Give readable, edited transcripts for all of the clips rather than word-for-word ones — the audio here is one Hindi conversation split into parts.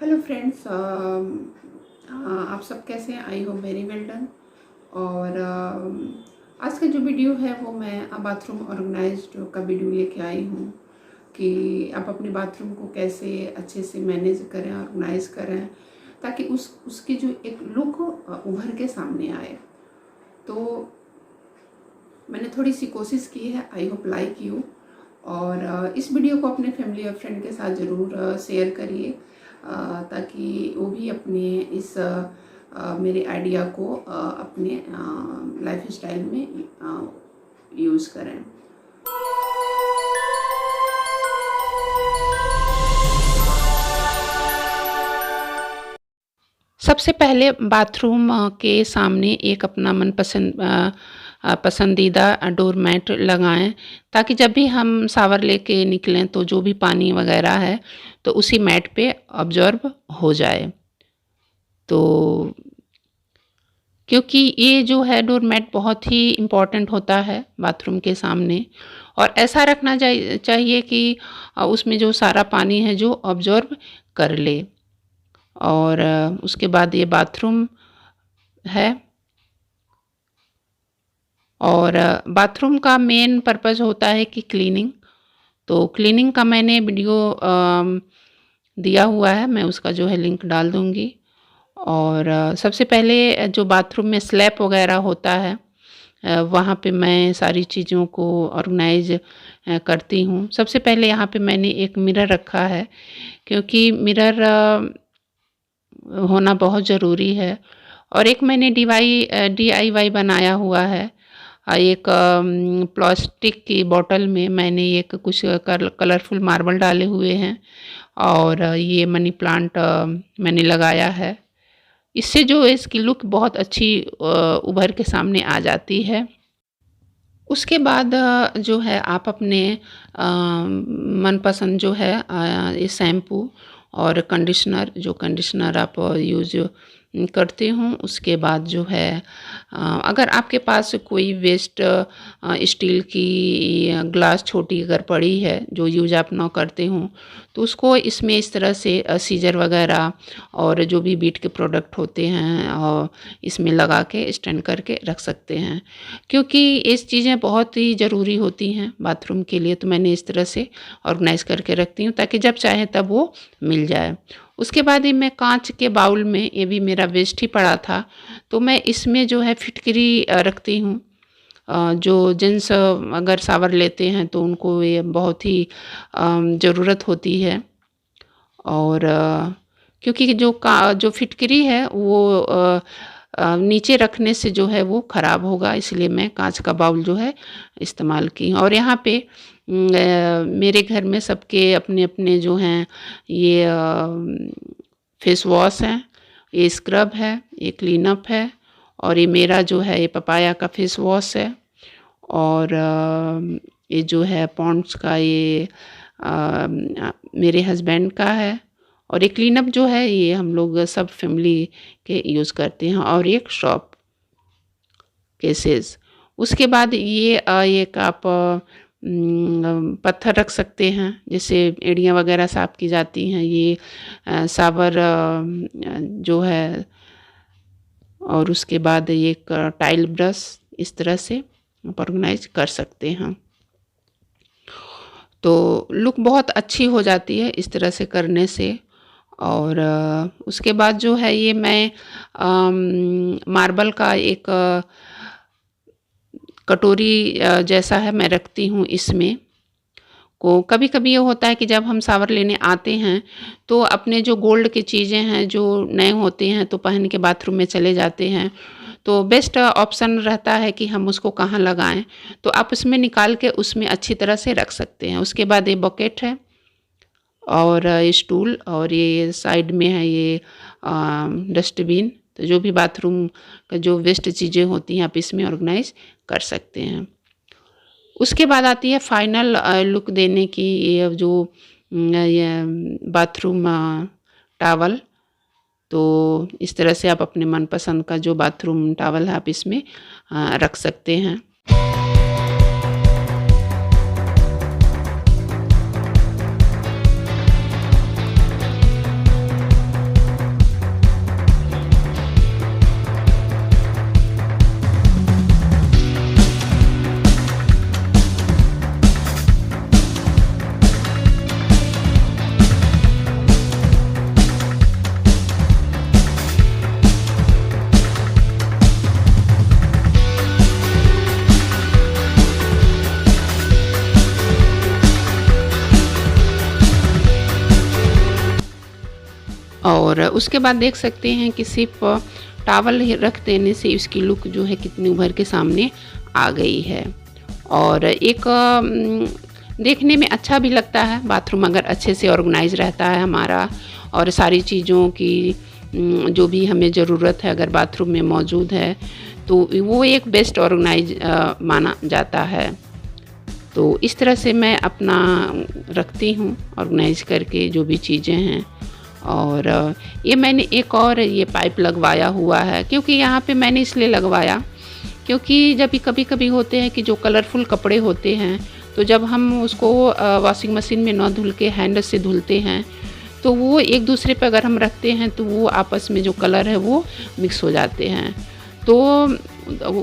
हेलो फ्रेंड्स, आप सब कैसे हैं? I hope very well done. और आज का जो वीडियो है वो मैं बाथरूम ऑर्गेनाइज्ड का वीडियो लेके आई हूँ कि आप अपने बाथरूम को कैसे अच्छे से मैनेज करें, ऑर्गेनाइज करें, ताकि उसकी जो एक लुक उभर के सामने आए। तो मैंने थोड़ी सी कोशिश की है, आई होप लाइक यू। और इस वीडियो को अपने फैमिली और फ्रेंड के साथ ज़रूर शेयर करिए, ताकि वो भी अपने इस मेरे आइडिया को अपने लाइफ स्टाइल में यूज़ करें। सबसे पहले बाथरूम के सामने एक अपना पसंदीदा डोर मैट लगाएं, ताकि जब भी हम शावर लेके निकलें तो जो भी पानी वगैरह है तो उसी मैट पे ऑब्जॉर्ब हो जाए। तो क्योंकि ये जो है डोर मैट बहुत ही इम्पॉर्टेंट होता है बाथरूम के सामने, और ऐसा रखना चाहिए कि उसमें जो सारा पानी है जो ऑब्जॉर्ब कर ले। और उसके बाद ये बाथरूम है, और बाथरूम का मेन पर्पस होता है कि क्लीनिंग। तो क्लीनिंग का मैंने वीडियो दिया हुआ है, मैं उसका जो है लिंक डाल दूँगी। और सबसे पहले जो बाथरूम में स्लैब वगैरह होता है वहाँ पे मैं सारी चीज़ों को ऑर्गेनाइज करती हूँ। सबसे पहले यहाँ पे मैंने एक मिरर रखा है, क्योंकि मिरर होना बहुत ज़रूरी है। और एक मैंने DIY बनाया हुआ है। एक प्लास्टिक की बॉटल में मैंने एक कुछ कलरफुल मार्बल डाले हुए हैं, और ये मनी प्लांट मैंने लगाया है। इससे जो है इसकी लुक बहुत अच्छी उभर के सामने आ जाती है। उसके बाद जो है आप अपने मनपसंद जो है ये शैम्पू और कंडीशनर आप यूज़ करती हूँ। उसके बाद जो है अगर आपके पास कोई वेस्ट स्टील की ग्लास छोटी अगर पड़ी है जो यूज़ आप ना करते हों, तो उसको इसमें इस तरह से सीजर वगैरह और जो भी बीट के प्रोडक्ट होते हैं और इसमें लगा के स्टैंड करके रख सकते हैं, क्योंकि ये चीज़ें बहुत ही ज़रूरी होती हैं बाथरूम के लिए। तो मैंने इस तरह से ऑर्गेनाइज करके रखती हूँ ताकि जब चाहे तब वो मिल जाए। उसके बाद ये मैं कांच के बाउल में, ये भी मेरा वेस्ट ही पड़ा था, तो मैं इसमें जो है फिटकरी रखती हूँ। जो जेंट्स अगर शावर लेते हैं तो उनको ये बहुत ही ज़रूरत होती है। और क्योंकि जो फिटकरी है वो नीचे रखने से जो है वो ख़राब होगा, इसलिए मैं कांच का बाउल जो है इस्तेमाल की। और यहाँ पे मेरे घर में सबके अपने अपने जो हैं ये फेस वॉश हैं, ये स्क्रब है, ये क्लीनअप है, और ये मेरा जो है ये पपाया का फेस वॉश है। और ये जो है पॉन्ड्स का ये मेरे हस्बैंड का है। और ये क्लीनअप जो है ये हम लोग सब फैमिली के यूज़ करते हैं। और एक शॉप केसेस। उसके बाद ये एक आप पत्थर रख सकते हैं, जैसे एड़ियाँ वगैरह साफ़ की जाती हैं, ये शावर जो है। और उसके बाद ये एक टाइल ब्रश, इस तरह से आप ऑर्गेनाइज कर सकते हैं। तो लुक बहुत अच्छी हो जाती है इस तरह से करने से। और उसके बाद जो है ये मैं मार्बल का एक कटोरी जैसा है मैं रखती हूँ। इसमें को कभी कभी ये होता है कि जब हम शावर लेने आते हैं तो अपने जो गोल्ड की चीज़ें हैं जो नए होते हैं तो पहन के बाथरूम में चले जाते हैं, तो बेस्ट ऑप्शन रहता है कि हम उसको कहाँ लगाएं। तो आप उसमें निकाल के उसमें अच्छी तरह से रख सकते हैं। उसके बाद ये बकेट है और स्टूल, और ये साइड में है ये डस्टबिन। तो जो भी बाथरूम का जो वेस्ट चीज़ें होती हैं आप इसमें ऑर्गेनाइज कर सकते हैं। उसके बाद आती है फाइनल लुक देने की ये जो ये बाथरूम टॉवल। तो इस तरह से आप अपने मनपसंद का जो बाथरूम टॉवल है आप इसमें रख सकते हैं। और उसके बाद देख सकते हैं कि सिर्फ टॉवल रख देने से इसकी लुक जो है कितनी उभर के सामने आ गई है। और एक देखने में अच्छा भी लगता है, बाथरूम अगर अच्छे से ऑर्गेनाइज रहता है हमारा, और सारी चीज़ों की जो भी हमें ज़रूरत है अगर बाथरूम में मौजूद है तो वो एक बेस्ट ऑर्गेनाइज माना जाता है। तो इस तरह से मैं अपना रखती हूँ ऑर्गेनाइज करके जो भी चीज़ें हैं। और ये मैंने एक और ये पाइप लगवाया हुआ है, क्योंकि यहाँ पे मैंने इसलिए लगवाया क्योंकि जब भी कभी कभी होते हैं कि जो कलरफुल कपड़े होते हैं तो जब हम उसको वॉशिंग मशीन में ना धुल के हैंड से धुलते हैं तो वो एक दूसरे पे अगर हम रखते हैं तो वो आपस में जो कलर है वो मिक्स हो जाते हैं। तो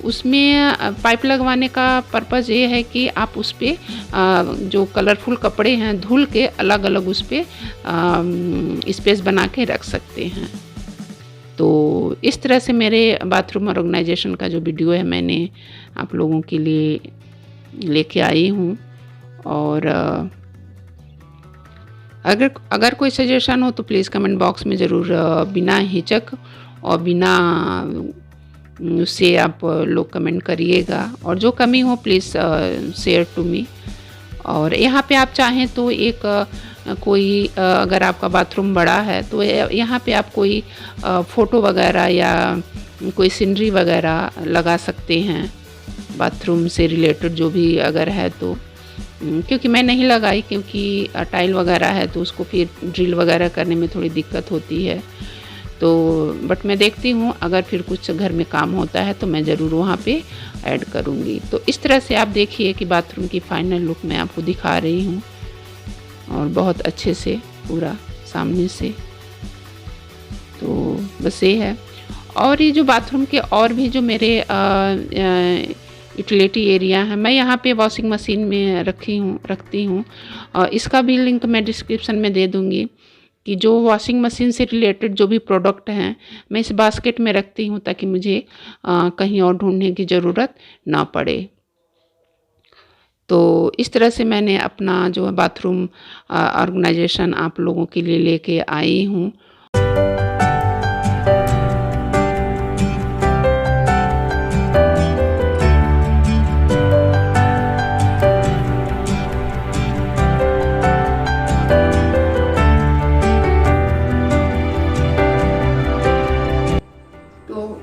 उसमें पाइप लगवाने का पर्पज़ ये है कि आप उस पर जो कलरफुल कपड़े हैं धुल के अलग अलग उस पर स्पेस बना के रख सकते हैं। तो इस तरह से मेरे बाथरूम ऑर्गेनाइजेशन का जो वीडियो है मैंने आप लोगों के लिए लेके आई हूँ। और अगर कोई सजेशन हो तो प्लीज़ कमेंट बॉक्स में ज़रूर बिना हिचक और बिना उससे आप लोग कमेंट करिएगा, और जो कमी हो प्लीज़ शेयर टू मी। और यहाँ पे आप चाहें तो एक कोई अगर आपका बाथरूम बड़ा है तो यहाँ पे आप कोई फ़ोटो वगैरह या कोई सीनरी वगैरह लगा सकते हैं बाथरूम से रिलेटेड जो भी अगर है तो। क्योंकि मैं नहीं लगाई क्योंकि टाइल वगैरह है तो उसको फिर ड्रिल वगैरह करने में थोड़ी दिक्कत होती है। तो बट मैं देखती हूँ अगर फिर कुछ घर में काम होता है तो मैं ज़रूर वहाँ पे ऐड करूँगी। तो इस तरह से आप देखिए कि बाथरूम की फाइनल लुक मैं आपको दिखा रही हूँ, और बहुत अच्छे से पूरा सामने से। तो बस ये है। और ये जो बाथरूम के और भी जो मेरे यूटिलिटी एरिया है मैं यहाँ पे वॉशिंग मशीन में रखती हूँ। और इसका भी लिंक मैं डिस्क्रिप्शन में दे दूँगी कि जो वॉशिंग मशीन से रिलेटेड जो भी प्रोडक्ट हैं मैं इस बास्केट में रखती हूँ ताकि मुझे कहीं और ढूंढने की ज़रूरत ना पड़े। तो इस तरह से मैंने अपना जो बाथरूम ऑर्गेनाइजेशन आप लोगों के लिए लेके आई हूँ।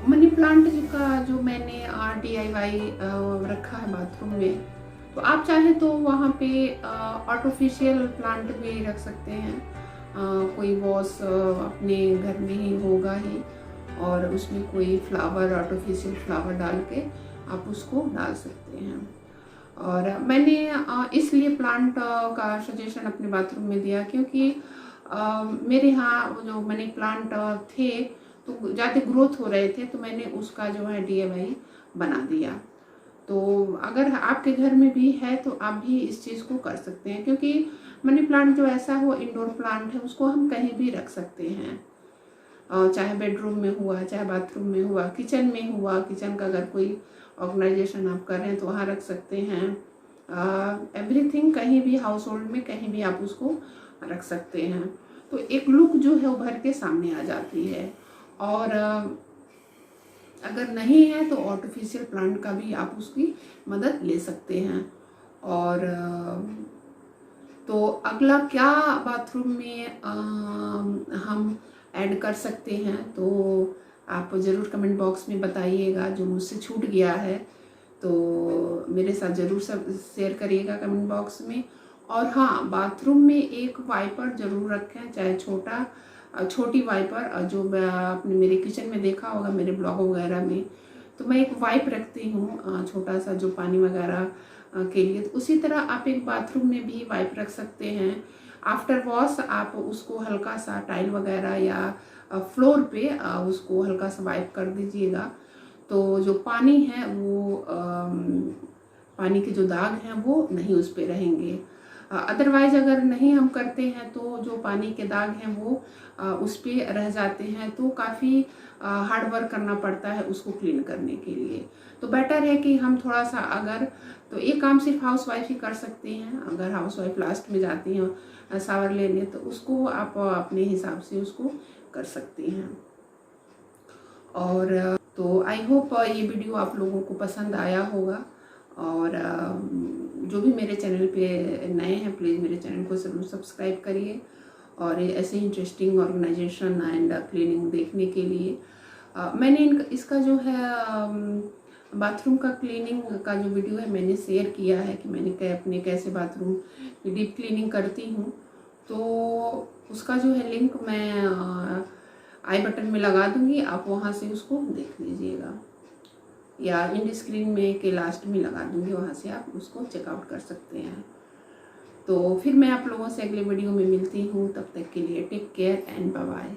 मनी प्लांट का जो मैंने DIY रखा है बाथरूम में, तो आप चाहें तो वहाँ पे आर्टिफिशियल प्लांट भी रख सकते हैं। कोई वॉस अपने घर में ही होगा ही, और उसमें कोई फ्लावर आर्टिफिशियल फ्लावर डाल के आप उसको डाल सकते हैं। और मैंने इसलिए प्लांट का सजेशन अपने बाथरूम में दिया क्योंकि मेरे यहाँ जो मनी प्लांट थे तो ज़्यादा ग्रोथ हो रहे थे, तो मैंने उसका जो है DIY बना दिया। तो अगर आपके घर में भी है तो आप भी इस चीज़ को कर सकते हैं, क्योंकि मनी प्लांट जो ऐसा हो इंडोर प्लांट है उसको हम कहीं भी रख सकते हैं, चाहे बेडरूम में हुआ, चाहे बाथरूम में हुआ, किचन में हुआ। किचन का अगर कोई ऑर्गेनाइजेशन आप कर रहे हैं तो वहाँ रख सकते हैं। एवरीथिंग कहीं भी हाउस होल्ड में कहीं भी आप उसको रख सकते हैं। तो एक लुक जो है उभर के सामने आ जाती है। और अगर नहीं है तो आर्टिफिशियल प्लांट का भी आप उसकी मदद ले सकते हैं। और तो अगला क्या बाथरूम में हम ऐड कर सकते हैं तो आप ज़रूर कमेंट बॉक्स में बताइएगा। जो मुझसे छूट गया है तो मेरे साथ ज़रूर सब शेयर करिएगा कमेंट बॉक्स में। और हाँ, बाथरूम में एक वाइपर ज़रूर रखें, चाहे छोटी वाइपर जो आपने मेरे किचन में देखा होगा मेरे ब्लॉग वगैरह में, तो मैं एक वाइप रखती हूँ छोटा सा जो पानी वगैरह के लिए। तो उसी तरह आप एक बाथरूम में भी वाइप रख सकते हैं। आफ्टर वॉश आप उसको हल्का सा टाइल वगैरह या फ्लोर पे उसको हल्का सा वाइप कर दीजिएगा, तो जो पानी है वो पानी के जो दाग हैं वो नहीं उस पर रहेंगे। अदरवाइज़ अगर नहीं हम करते हैं तो जो पानी के दाग हैं वो उस पर रह जाते हैं, तो काफ़ी हार्ड वर्क करना पड़ता है उसको क्लीन करने के लिए। तो बेटर है कि हम थोड़ा सा, अगर तो ये काम सिर्फ हाउस वाइफ ही कर सकती हैं। अगर हाउस वाइफ लास्ट में जाती हैं शावर लेने तो उसको आप अपने हिसाब से उसको कर सकती हैं। और तो आई होप ये वीडियो आप लोगों को पसंद आया होगा। और जो भी मेरे चैनल पे नए हैं प्लीज़ मेरे चैनल को ज़रूर सब्सक्राइब करिए। और ऐसे इंटरेस्टिंग ऑर्गेनाइजेशन एंड क्लीनिंग देखने के लिए मैंने इसका जो है बाथरूम का क्लीनिंग का जो वीडियो है मैंने शेयर किया है कि मैंने अपने कैसे बाथरूम की डीप क्लीनिंग करती हूँ। तो उसका जो है लिंक मैं आई बटन में लगा दूँगी, आप वहाँ से उसको देख लीजिएगा, या इंड स्क्रीन में के लास्ट में लगा दूँगी, वहाँ से आप उसको चेकआउट कर सकते हैं। तो फिर मैं आप लोगों से अगले वीडियो में मिलती हूँ, तब तक के लिए take care and bye bye.